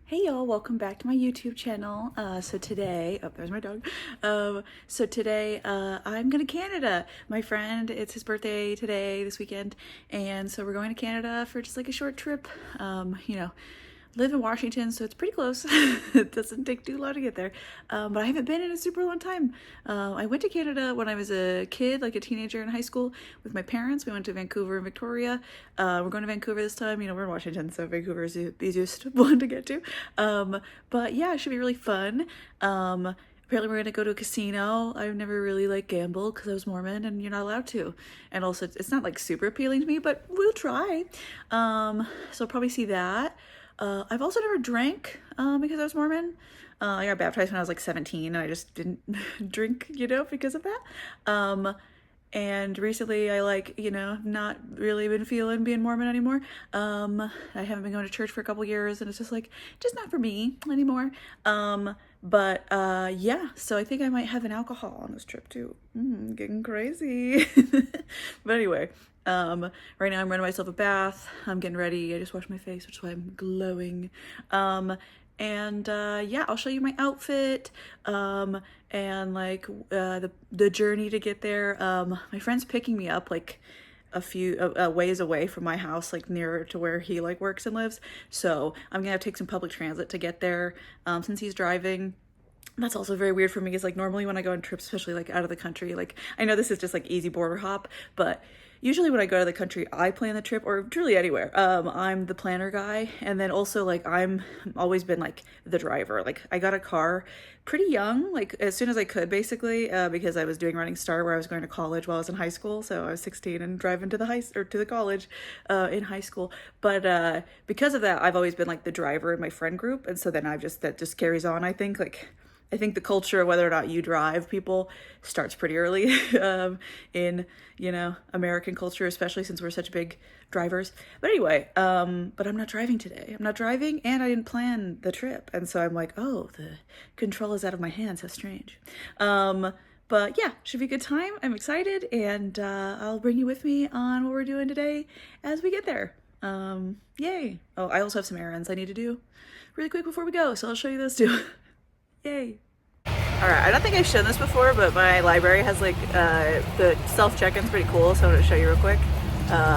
Hey y'all, welcome back to my YouTube channel. So today, oh, there's my dog. I'm going to Canada. My friend, it's his birthday today, this weekend. And so we're going to Canada for just like a short trip. Live in Washington, so it's pretty close. It doesn't take too long to get there. But I haven't been in a super long time. I went to Canada when I was a kid, like a teenager in high school with my parents. We went to Vancouver and Victoria. We're going to Vancouver this time. You know, we're in Washington, so Vancouver is the easiest one to get to. But yeah, it should be really fun. Apparently we're going to go to a casino. I've never really like gambled because I was Mormon and you're not allowed to. And also it's not like super appealing to me, but we'll try. So I'll probably see that. I've also never drank because I was Mormon. I got baptized when I was like 17 and I just didn't drink, because of that. And recently I not really been feeling being Mormon anymore. I haven't been going to church for a couple years and it's just not for me anymore. Yeah, so I think I might have an alcohol on this trip too. Getting crazy. But anyway, right now I'm running myself a bath. I'm getting ready. I just washed my face, which is why I'm glowing. Yeah, I'll show you my outfit, and the journey to get there. My friend's picking me up like a few ways away from my house, like nearer to where he like works and lives. So I'm gonna have to take some public transit to get there, since he's driving. That's also very weird for me, because like normally when I go on trips, especially like out of the country, like I know this is just like easy border hop, but usually when I go to the country, I plan the trip, or truly anywhere. I'm the planner guy, and then also like I'm always been like the driver. Like I got a car pretty young, like as soon as I could, basically, because I was doing Running Start, where I was going to college while I was in high school. So I was 16 and driving to the college in high school. But because of that, I've always been like the driver in my friend group, and so then that just carries on. I think the culture of whether or not you drive people starts pretty early in, American culture, especially since we're such big drivers. But anyway, but I'm not driving today. I'm not driving and I didn't plan the trip. And so I'm like, oh, the control is out of my hands. How strange. But yeah, should be a good time. I'm excited, and I'll bring you with me on what we're doing today as we get there. Yay. Oh, I also have some errands I need to do really quick before we go, so I'll show you those too. Yay. Alright, I don't think I've shown this before, but my library has the self-check-in's pretty cool, so I'm going to show you real quick,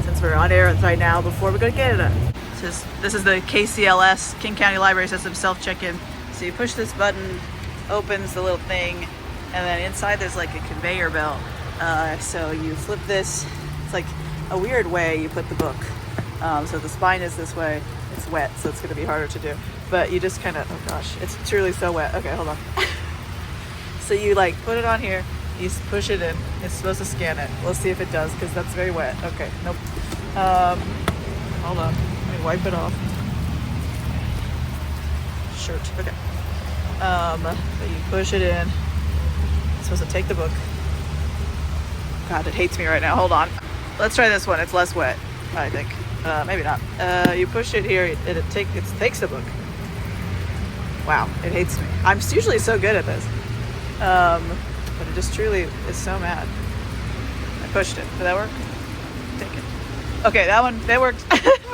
since we're on errands right now before we go to Canada. This is the KCLS, King County Library System self-check-in. So you push this button, opens the little thing, and then inside there's like a conveyor belt. So you flip this, it's like a weird way you put the book. So the spine is this way. It's wet, so it's going to be harder to do. But you just kind of, oh gosh, it's truly so wet. Okay, hold on. So you like put it on here, you push it in. It's supposed to scan it. We'll see if it does, because that's very wet. Okay, nope. Hold on. Let me wipe it off. Shirt. Okay. So you push it in. It's supposed to take the book. God, it hates me right now. Hold on. Let's try this one. It's less wet, I think. Maybe not. You push it here, and it takes the book. Wow, it hates me. I'm usually so good at this. But it just truly is so mad. I pushed it. Did that work? Take it. Okay, that worked.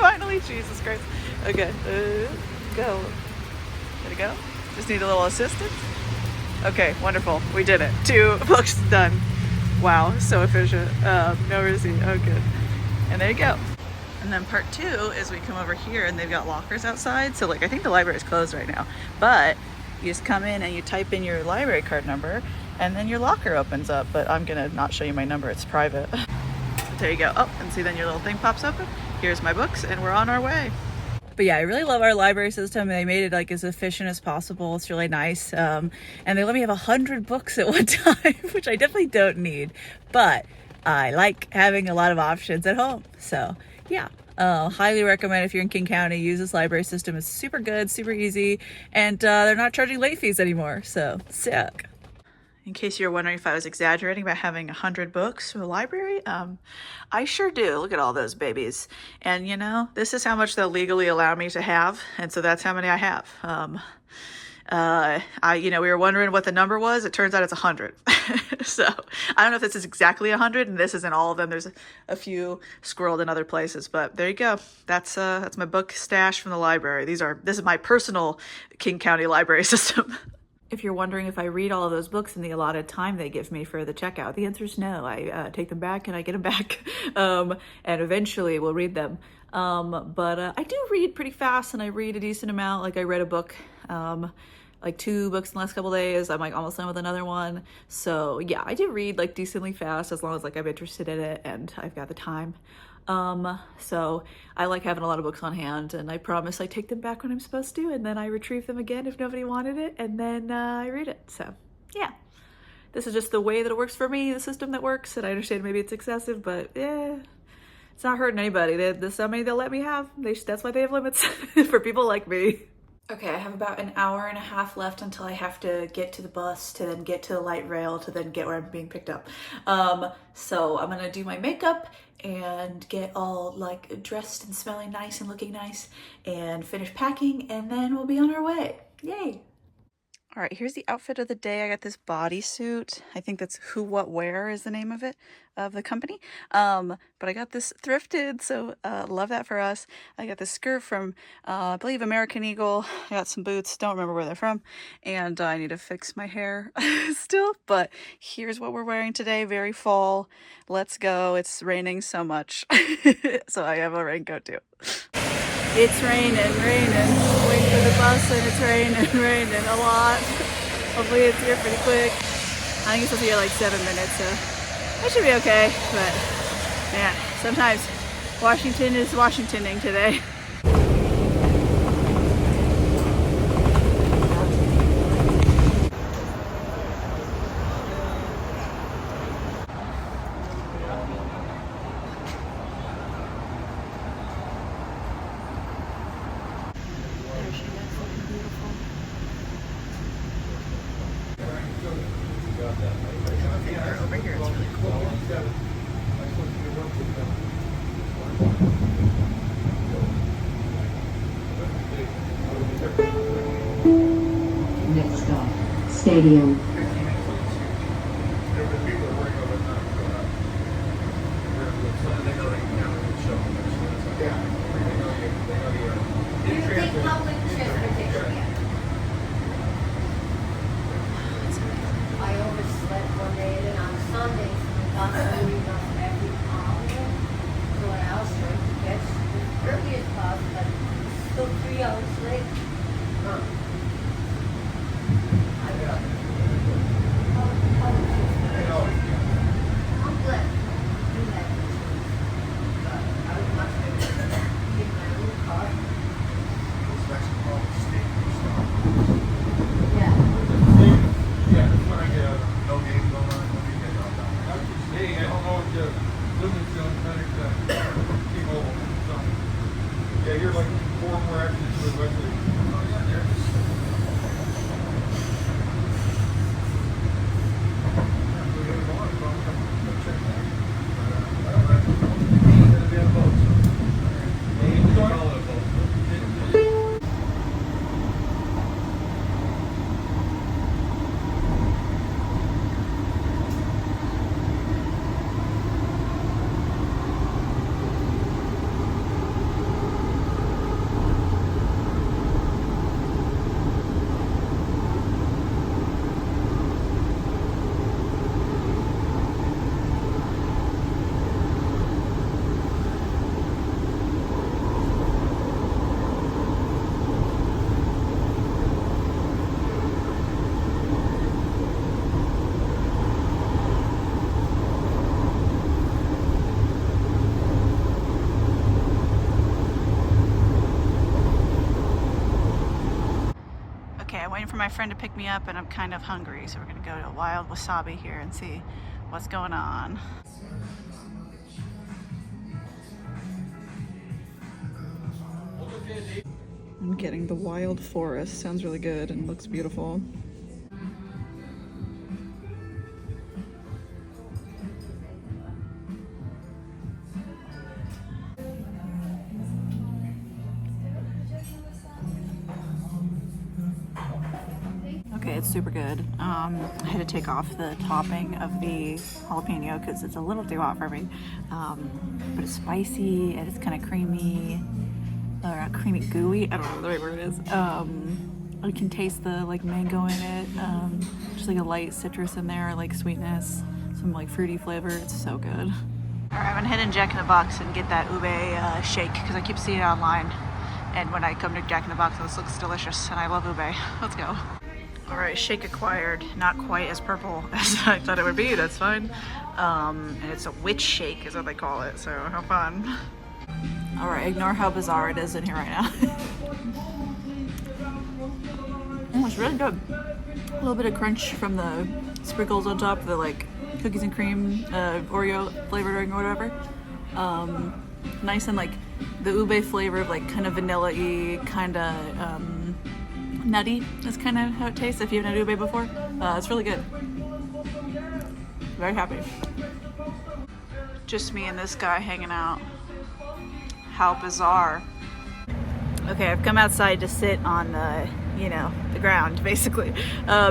Finally, Jesus Christ. Okay, go. Did it go? Just need a little assistance. Okay, wonderful. We did it. 2 books done. Wow, so efficient. No receipt. Oh, good. And there you go. And then part 2 is we come over here and they've got lockers outside. So I think the library is closed right now, but you just come in and you type in your library card number and then your locker opens up. But I'm gonna not show you my number, it's private. There you go. Oh, and see, then your little thing pops open. Here's my books and we're on our way. But yeah, I really love our library system. They made it as efficient as possible. It's really nice. And they let me have 100 books at one time, which I definitely don't need, but I like having a lot of options at home. So yeah, highly recommend if you're in King County, use this library system. It's super good, super easy, and they're not charging late fees anymore, so sick. In case you're wondering if I was exaggerating about having 100 books for a library, I sure do. Look at all those babies. And this is how much they'll legally allow me to have, and so that's how many I have. we were wondering what the number was. It turns out it's 100. So I don't know if this is exactly 100, and this isn't all of them. There's a few squirreled in other places, but there you go. That's my book stash from the library. This is my personal King County library system. If you're wondering if I read all of those books in the allotted time they give me for the checkout, the answer is no. I take them back and I get them back, and eventually we'll read them. But I do read pretty fast, and I read a decent amount. Like I read a book, like 2 books in the last couple days. I'm like almost done with another one. So yeah, I do read like decently fast as long as like I'm interested in it and I've got the time. So I like having a lot of books on hand, and I promise I take them back when I'm supposed to, and then I retrieve them again if nobody wanted it, and then I read it. So yeah, this is just the way that it works for me, the system that works, and I understand maybe it's excessive, but yeah, it's not hurting anybody. There's so many they'll let me have. That's why they have limits for people like me. Okay, I have about an hour and a half left until I have to get to the bus, to then get to the light rail, to then get where I'm being picked up. So I'm gonna do my makeup and get all like dressed and smelling nice and looking nice and finish packing, and then we'll be on our way. Yay! All right, here's the outfit of the day. I got this bodysuit. I think that's Who What Wear is the name of the company. But I got this thrifted, so love that for us. I got this skirt from, I believe, American Eagle. I got some boots, don't remember where they're from. And I need to fix my hair still. But here's what we're wearing today, very fall. Let's go. It's raining so much. So I have a raincoat too. It's raining. Waiting for the bus, and it's raining a lot. Hopefully it's here pretty quick. I think it's supposed to be here like 7 minutes, so that should be okay. But yeah, sometimes Washington is Washingtoning today. Over here, it's really cool. Next stop, Stadium. I overslept one day, and then on Sunday, I got moving off every hour. So I asked her to catch as early as possible, but it's still 3 hours late. I got it. I'm glad you do that. I would much rather get my own car. Yeah. Yeah, that's when I get out. No games going on. Hey, I don't know if the Bloomington T-Mobile. Yeah, you're like 4 more actions to the Wesley. Oh, yeah, there. For my friend to pick me up, and I'm kind of hungry, so we're gonna go to Wild Wasabi here and see what's going on. I'm getting the Wild Forest. Sounds really good and looks beautiful. It's super good. I had to take off the topping of the jalapeno because it's a little too hot for me. But it's spicy and it's kind of creamy, or not creamy, gooey. I don't know what the right word is. I can taste the like mango in it. Just like a light citrus in there, like sweetness, some like fruity flavor. It's so good. All right, I'm gonna head in Jack in the Box and get that ube shake because I keep seeing it online. And when I come to Jack in the Box, this looks delicious, and I love ube. Let's go. All right, shake acquired. Not quite as purple as I thought it would be. That's fine. And it's a witch shake, is what they call it. So have fun. All right, ignore how bizarre it is in here right now. Oh, it's really good. A little bit of crunch from the sprinkles on top, the like cookies and cream, Oreo flavoring or whatever. Nice and like the ube flavor of like kind of vanilla-y, kind of nutty. That's kind of how it tastes if you haven't had ube before. It's really good. Very happy. Just me and this guy hanging out. How bizarre. Okay, I've come outside to sit on the, you know, the ground basically,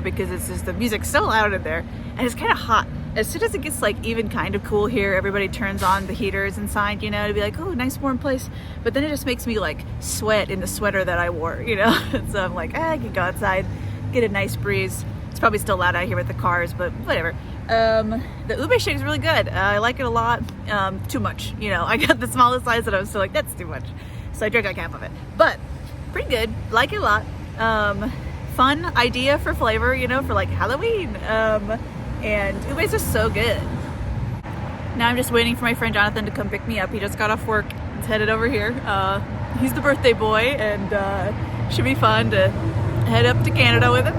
because it's just the music's so loud in there and it's kind of hot. As soon as it gets like even kind of cool here, everybody turns on the heaters inside, you know, to be like, oh, nice warm place. But then it just makes me like sweat in the sweater that I wore, you know. And so I'm like, I can go outside, get a nice breeze. It's probably still loud out here with the cars, but whatever. The ube shake is really good. I like it a lot. Too much, you know. I got the smallest size and I was still like, that's too much. So I drank like half of it, but pretty good. Like it a lot. Fun idea for flavor, you know, for like Halloween. And ubes are so good. Now I'm just waiting for my friend Jonathan to come pick me up. He just got off work. He's headed over here. He's the birthday boy, and should be fun to head up to Canada with him.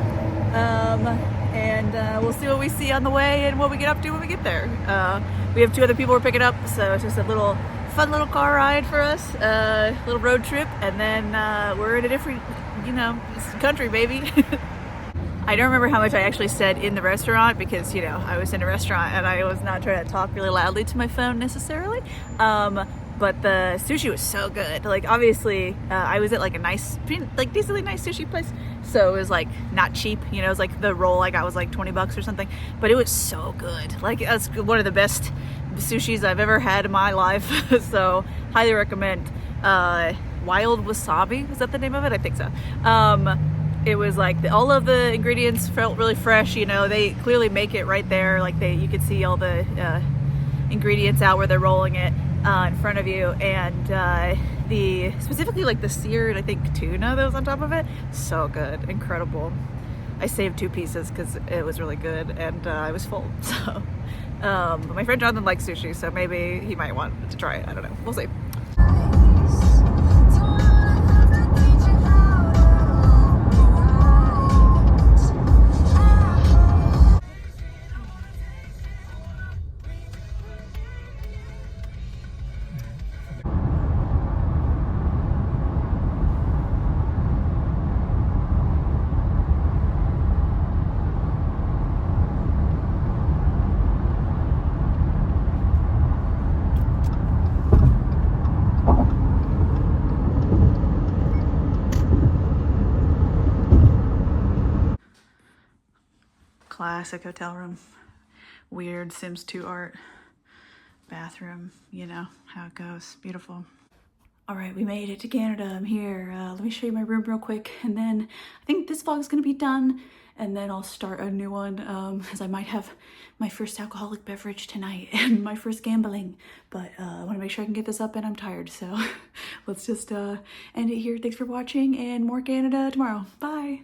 And we'll see what we see on the way and what we get up to when we get there. We have 2 other people we're picking up, so it's just a little fun little car ride for us, little road trip, and then we're in a different, you know, country, baby. I don't remember how much I actually said in the restaurant because, you know, I was in a restaurant and I was not trying to talk really loudly to my phone necessarily. But the sushi was so good. Like, obviously, I was at like a nice, like decently nice sushi place. So it was like not cheap, you know, it was like the roll I got was like $20 or something, but it was so good. Like, that's one of the best sushis I've ever had in my life. So highly recommend. Wild wasabi, is that the name of it? I think so. It was like all of the ingredients felt really fresh, you know, they clearly make it right there. Like you could see all the ingredients out where they're rolling it in front of you. And the specifically like the seared, I think, tuna that was on top of it, so good, incredible. I saved 2 pieces because it was really good and I was full. So but my friend Jonathan likes sushi, so maybe he might want to try it. I don't know, we'll see. Classic hotel room. Weird Sims 2 art. Bathroom, you know how it goes. Beautiful. All right, we made it to Canada. I'm here. Let me show you my room real quick, and then I think this vlog is gonna be done, and then I'll start a new one, as I might have my first alcoholic beverage tonight and my first gambling. But I want to make sure I can get this up, and I'm tired, so let's just end it here. Thanks for watching, and more Canada tomorrow. Bye.